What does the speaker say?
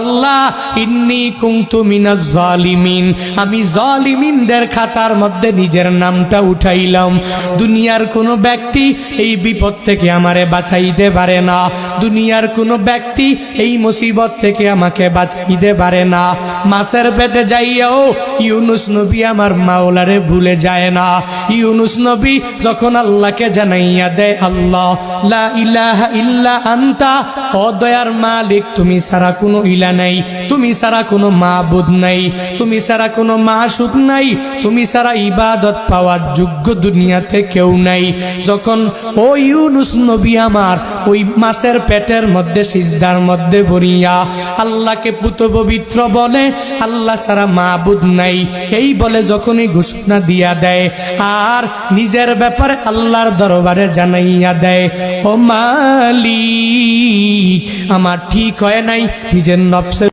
আল্লাহ ইন্নী কুনতু মিনাজ জালিমিন, আমি জালিমিনদের খাতার মধ্যে নিজের নামটা উঠাইলাম। দুনিয়ার কোনো ব্যক্তি এই বিপদ থেকে আমারে বাঁচাইতে পারে না, দুনিয়ার কোনো ব্যক্তি এই মুসিবত থেকে আমাকে বাঁচাইতে পারে না। মাছের পেটে যাইয়াও ইউনুস নবী আমার মাওলারে ভুলে যায় না। ইউনুস নবী যখন আল্লাহকে জানাইয়া দেয়, আল্লাহ লা ইলাহা ইল্লা আনতা, ও দয়ার মালিক তুমি ছাড়া কোনো ইলা নাই, তুমি ছাড়া কোনো মাবুদ নাই, তুমি ছাড়া কোনো মাশউক নাই, তুমি ছাড়া ইবাদত পাওয়ার যোগ্য দুনিয়াতে কেউ নাই। যখন ও ইউনুস নবী আমার ওই মাছের পেটের মধ্যে সিজদার মধ্যে পড়িয়া আল্লাহকে পুত পবিত্র বলে, আল্লাহ ছাড়া মাবুদ নাই এই বলে যখনই ঘোষণা দিয়া দেয় আর নিজের ব্যাপারে আল্লাহর দরবারে জানাইয়া দেয়, ও মালিক আমার ঠিক হয় নাই, নিজের নফসে